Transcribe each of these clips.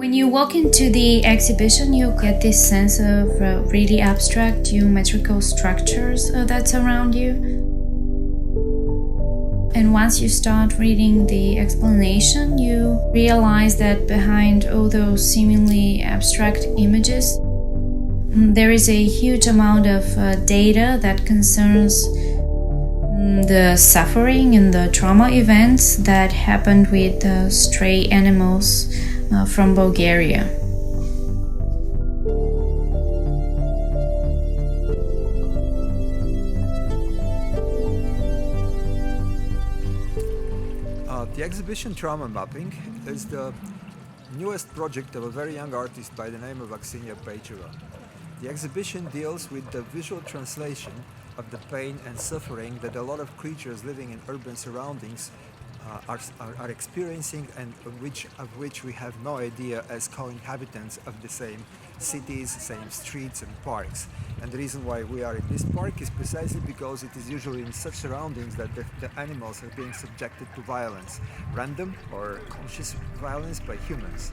When you walk into the exhibition, you get this sense of really abstract geometrical structures that surround you. And once you start reading the explanation, you realize that behind all those seemingly abstract images, there is a huge amount of data that concerns the suffering and the trauma events that happened with stray animals from Bulgaria. The exhibition Trauma Mapping is the newest project of a very young artist by the name of Aksiniya Peicheva. The exhibition deals with the visual translation of the pain and suffering that a lot of creatures living in urban surroundings are experiencing, and of which we have no idea as co-inhabitants of the same cities, same streets and parks. And the reason why we are in this park is precisely because it is usually in such surroundings that the animals are being subjected to violence, random or conscious violence by humans.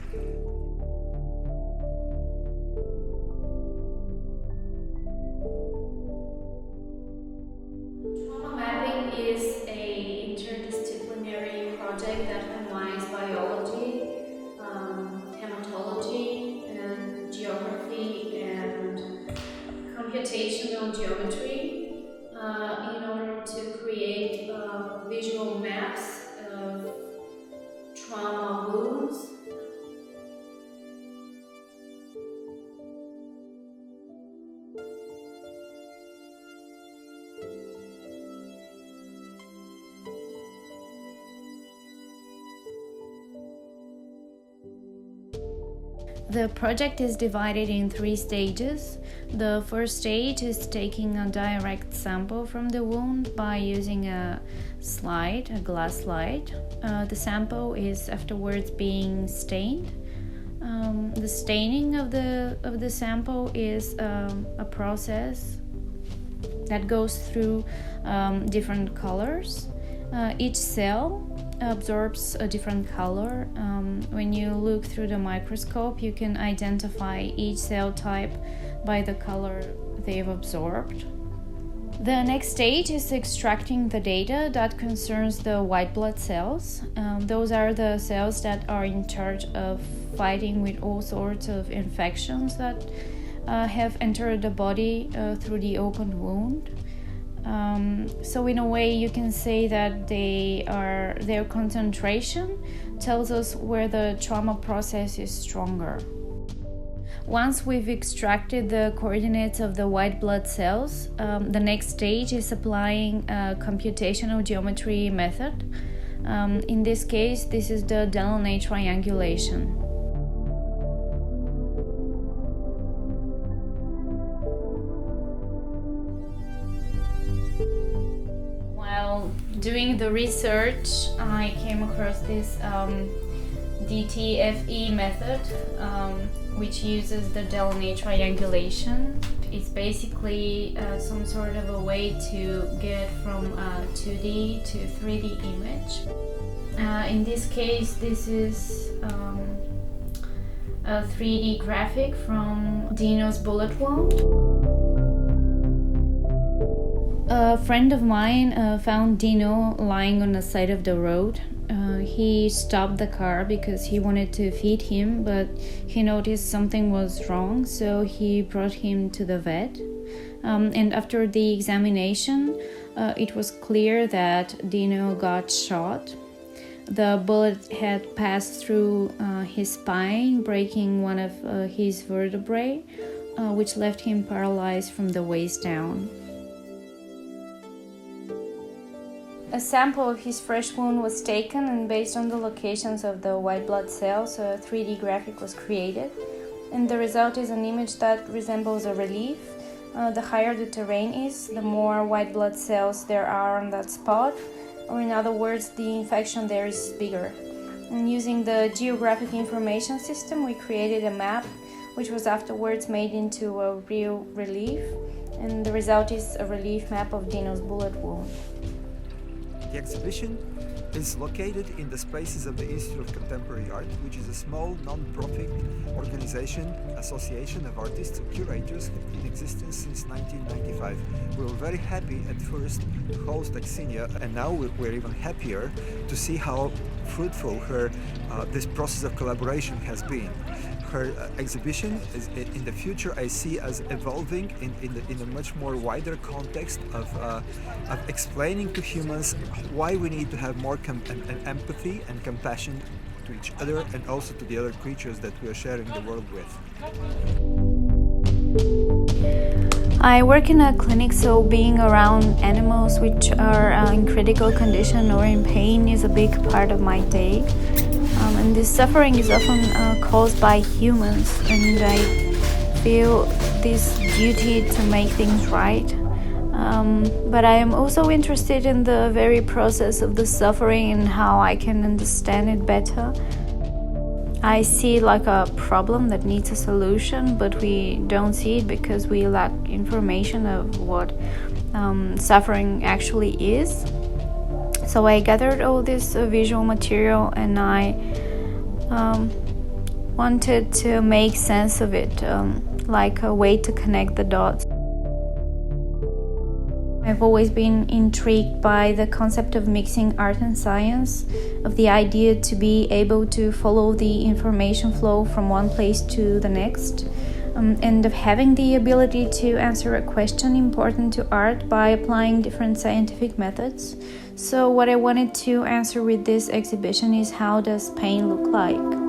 Trauma mapping is an interdisciplinary project that combines biology, hematology, and geography and computational geometry in order to create visual maps of trauma wounds. The project is divided in 3 stages. The first stage is taking a direct sample from the wound by using a glass slide. The sample is afterwards being stained. The staining of the sample is a process that goes through different colors. Each cell absorbs a different color. When you look through the microscope, you can identify each cell type by the color they've absorbed. The next stage is extracting the data that concerns the white blood cells. Those are the cells that are in charge of fighting with all sorts of infections that have entered the body through the open wound. So in a way you can say that their concentration tells us where the trauma process is stronger. Once we've extracted the coordinates of the white blood cells, the next stage is applying a computational geometry method. In this case, this is the Delaunay triangulation. While doing the research, I came across this DTFE method, which uses the Delaunay triangulation. It's basically some sort of a way to get from a 2D to 3D image. In this case, this is a 3D graphic from Dino's bullet wound. A friend of mine found Dino lying on the side of the road. He stopped the car because he wanted to feed him, but he noticed something was wrong, so he brought him to the vet. And after the examination, it was clear that Dino got shot. The bullet had passed through his spine, breaking one of his vertebrae, which left him paralyzed from the waist down. A sample of his fresh wound was taken, and based on the locations of the white blood cells, a 3D graphic was created. And the result is an image that resembles a relief. The higher the terrain is, the more white blood cells there are on that spot, or in other words, the infection there is bigger. And using the geographic information system, we created a map, which was afterwards made into a real relief. And the result is a relief map of Dino's bullet wound. The exhibition is located in the spaces of the Institute of Contemporary Art, which is a small non-profit association of artists and curators in existence since 1995. We were very happy at first to host Aksiniya, and now we're even happier to see how fruitful this process of collaboration has been. Her exhibition is in the future I see as evolving in a much more wider context of explaining to humans why we need to have more empathy and compassion to each other and also to the other creatures that we are sharing the world with. I work in a clinic, so being around animals which are in critical condition or in pain is a big part of my day. And this suffering is often caused by humans, and I feel this duty to make things right. But I am also interested in the very process of the suffering and how I can understand it better. I see it like a problem that needs a solution, but we don't see it because we lack information of what suffering actually is. So I gathered all this visual material and I wanted to make sense of it, like a way to connect the dots. I've always been intrigued by the concept of mixing art and science, of the idea to be able to follow the information flow from one place to the next, and of having the ability to answer a question important to art by applying different scientific methods. So what I wanted to answer with this exhibition is, how does pain look like?